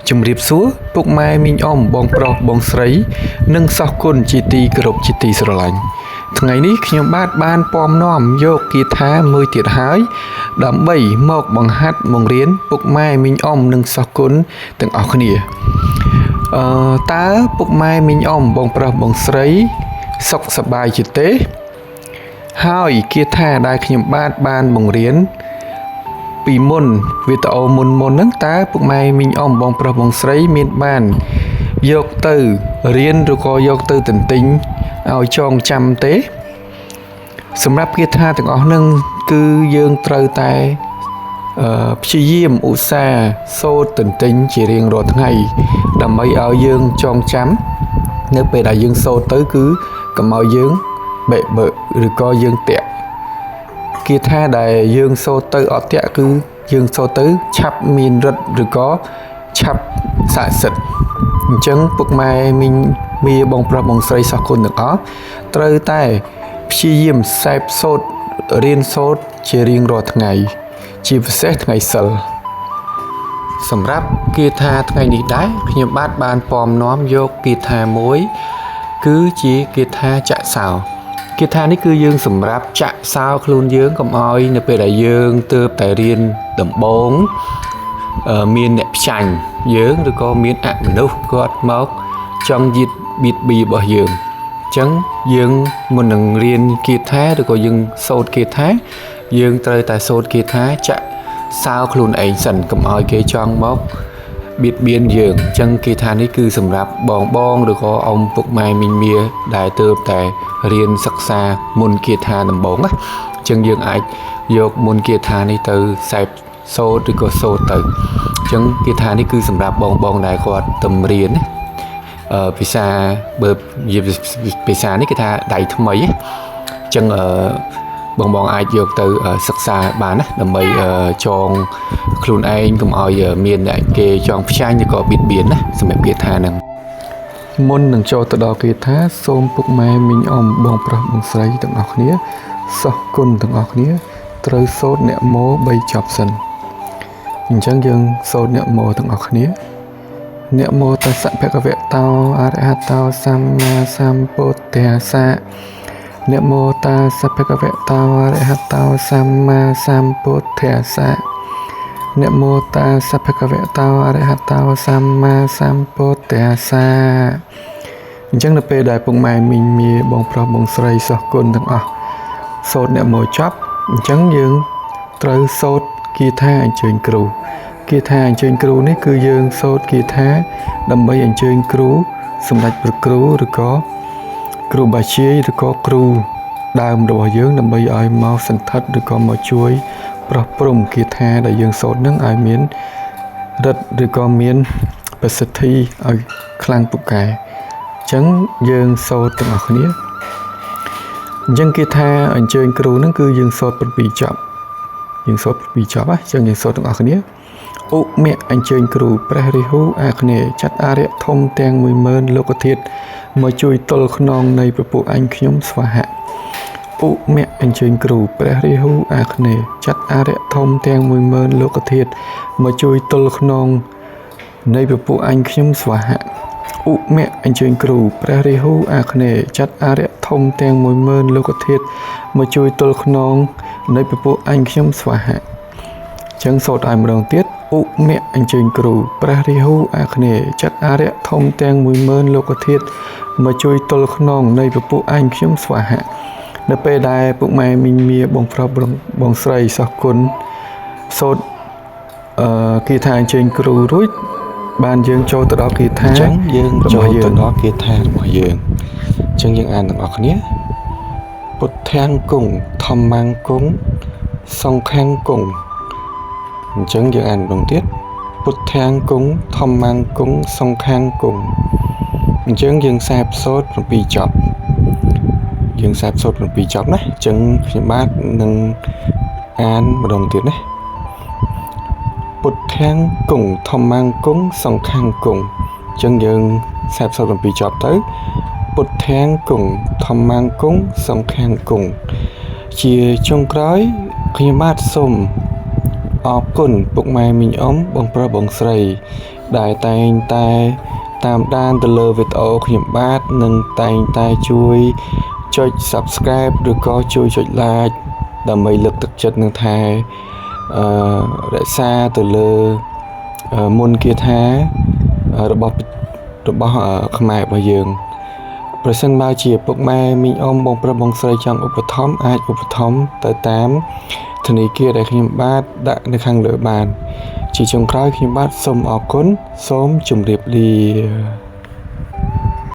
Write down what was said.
ជំរាបសួរពុកម៉ែមីងអ៊ំបងប្រុសបងស្រីនិងសោះគុណជាទីគោរពជាទីស្រឡាញ់ថ្ងៃនេះខ្ញុំបានពំនាំយកគាថាមួយទៀតហើយដើម្បីមកបង្ហាត់បង្រៀនពុកម៉ែមីងអ៊ំនិងសោះគុណទាំងអស់គ្នាតើពុកម៉ែមីងអ៊ំបងប្រុសបងស្រីសុខសប្បាយជាទេហើយគាថាដែលខ្ញុំបានបង្រៀនពីមុនវីដេអូមុនហ្នឹងតើពុកម៉ែមីងអ៊ំបងប្រុសបងស្រីមានបានយកទៅរៀនឬក៏យកទៅទន្ទិញឲ្យចងចាំទេសម្រាប់គាថាទាំងអស់ហ្នឹងគឺយើងត្រូវតែព្យាយាមឧស្សាហ៍សូត្រទន្ទិញជារៀងរាល់ថ្ងៃដើម្បីឲ្យយើងចងចាំនៅពេលដែលយើងសូត្រទៅគឺកុំឲ្យយើងបែកបើកឬក៏យើងតាក់គាថាដែលយើងសូត្រទៅអត់តាក់គឺយើងសូត្រទៅឆាប់មានរិទ្ធឬក៏ឆាប់ស័ក្តិសិទ្ធិអញ្ចឹងពុកម៉ែមីងមីបងប្រុសបងស្រីសោះគុណទាំងអស់ត្រូវតែព្យាយាមសេពសូត្ររៀនសូត្រជារៀងរាល់ថ្ងៃជាពិសេសថ្ងៃសិលសម្រាប់គាថាថ្ងៃនេះដែរខ្ញុំបានពំនាំយកគាថាមួយគឺជាគាថាចាក់សោគាថានេះគឺយើងសម្រាប់ចាក់សោខ្លួនយើងកុំឲ្យនៅពេលដែលយើងទើបតែរៀនដំបូងមានអ្នកផ្ចាញ់យើងឬក៏មានអមនុស្សគាត់មកចង់យឺតបៀតបៀរបស់យើងអញ្ចឹងយើងមុននឹងរៀនគាថាឬក៏យើងសូត្រគាថាយើងត្រូវតែសូត្រគាថាចាក់សោខ្លួនឯងសិនកុំឲ្យគេចង់មកបៀតបៀនយើងអញ្ចឹងគាថានេះគឺសម្រាប់បងឬក៏អ៊ំពុកម៉ែមីងមាដែលទើបតែរៀនសិក្សាមុនគាថាដំបូងណាអញ្ចឹងយើងអាចយកមុនគាថានេះទៅសេពសូត្រឬក៏សូត្រទៅអញ្ចឹងគាថានេះគឺសម្រាប់បងដែលគាត់តម្រៀនណាភាសាបើភាសានេះគេថាដៃថ្មីអញ្ចឹងបងអាចយកទៅសិក្សាបានណាដើម្បីចងខ្លួនឯងកុំឲ្យមានអ្នកគេចងផ្ចាញ់ឬក៏បៀតបៀនណាសម្រាប់គាថាហ្នឹងមុននឹងចូលទៅដល់គាថាសូមពុកម៉ែមីងអ៊ំបងប្រុសបងស្រីទាំងអស់គ្នាសោះគុណទាំងអស់គ្នាត្រូវសូត្រអ្នកមោ3ចប់សិនអញ្ចឹងយើងសូត្រអ្នកមោទាំងអស់គ្នាអ្នកមោតស្សៈភគវតោអរហតោសម្មាសម្ពុទ្ធស្សៈអ្នកមោតស្សៈភគវតោអរហតោសម្មាសម្ពុទ្ធស្សៈអ្នកមោតស្សៈភគវតោអរហតោសម្មាសម្ពុទ្ធស្សៈអញ្ចឹងនៅពេលដែលពុកម៉ែមីងមាបងប្រុសបងស្រីសោះគុណទាំងអស់សូត្រអ្នកមោចប់អញ្ចឹងយើងត្រូវសូត្រគាថាអញ្ជើញគ្រូគាថាអញ្ជើញគ្រូនេះគឺយើងសូត្រគាថាដើម្បីអញ្ជើញគ្រូសម្ដេចព្រះគ្រូឬក៏គ្រូបាជាយឬក៏គ្រូដើមរបស់យើងដើម្បីឲ្យមកសន្ធិដ្ឋឬក៏មកជួយប្រោះព្រំគាថាដែលយើងសូត្រនឹងឲ្យមានរិទ្ធឬក៏មានប្រសិទ្ធិឲ្យខ្លាំងពូកែអញ្ចឹងយើងសូត្រទាំងអស់គ្នាអញ្ចឹងគាថាអញ្ជើញគ្រូនឹងគឺយើងសូត្រ7ចប់យើងសូត្រ7ចប់អញ្ចឹងយើងសូត្រទាំងអស់គ្នាឧមៈអញ្ជើញគ្រូព្រះរាហុអាគ្នេយ៍ចាត់អារ្យធំទាំង10000លោកធាតុមកជួយទល់ខ្នងនៃព្រះពួកអញខ្ញុំស្វាហៈឧមៈអញ្ជើញគ្រូព្រះរាហុអាគ្នេយ៍ចាត់អារ្យធំទាំង10000លោកធាតុមកជួយទល់ខ្នងនៃព្រះពួកអញខ្ញុំស្វាហៈឧមៈអញ្ជើញគ្រូព្រះរាហុអាគ្នេយ៍ចាត់អារ្យធំទាំង10000លោកធាតុមកជួយទល់ខ្នងនៃព្រះពួកអញខ្ញុំស្វាហៈចឹងសូត្រឲ្យម្ដងទៀតឧមៈអញ្ជើញគ្រូព្រះរាហុអាគ្នេយ៍ចាត់អារ្យធំទាំង10000លោកធាតុមកជួយទល់ខ្នងនៃព្រះពួកអញខ្ញុំស្វាហៈនៅពេលដែលពុកម៉ែមីងមាបងប្រុសបងស្រីសោះគុណសូត្រគាថាអញ្ជើញគ្រូរួចបានយើងចូលទៅដល់គាថាអញ្ចឹងយើងចូលទៅដល់គាថារបស់យើងអញ្ចឹងយើងអានទាំងអស់គ្នាពុទ្ធាំគង់ធម្មំគង់សង្ឃំគង់អញ្ចឹងយើងអានម្ដងទៀតពុទ្ធាំគង់ធម្មំគង់សង្ឃំគង់អញ្ចឹងយើងសេពសូត្រ7ចប់យើងសេពសូត្រ7ចប់ណាអញ្ចឹងខ្ញុំបាទនឹងអានម្ដងទៀតណាពុទ្ធាំគង់ធម្មំគង់សង្ឃំគង់អញ្ចឹងយើងសេពសូត្រ7ចប់ទៅពុទ្ធាំគង់ធម្មំគង់សង្ឃំគង់ជាចុងក្រោយខ្ញុំបាទសូមអរគុណពុកម៉ែមីងអ៊ំបងប្រុសបងស្រី ដែលតែងតែតាមដានទៅលើវីដេអូខ្ញុំបាទនិងតែងតែជួយចុច Subscribe ឬក៏ជួយចុច Like ដើម្បីលើកទឹកចិត្តនឹងថារក្សាទៅលើមុនគាថារបស់ខ្មែររបស់យើងប្រសិនបើជាពុកម៉ែមីងអ៊ំបងប្រុសបងស្រីចង់ឧបត្ថម្ភអាចឧបត្ថម្ភទៅតាមធនាគារដែលខ្ញុំបាទដាក់នៅខាងលើបានជាចុងក្រោយខ្ញុំបាទសូមអរគុណសូមជម្រាបលា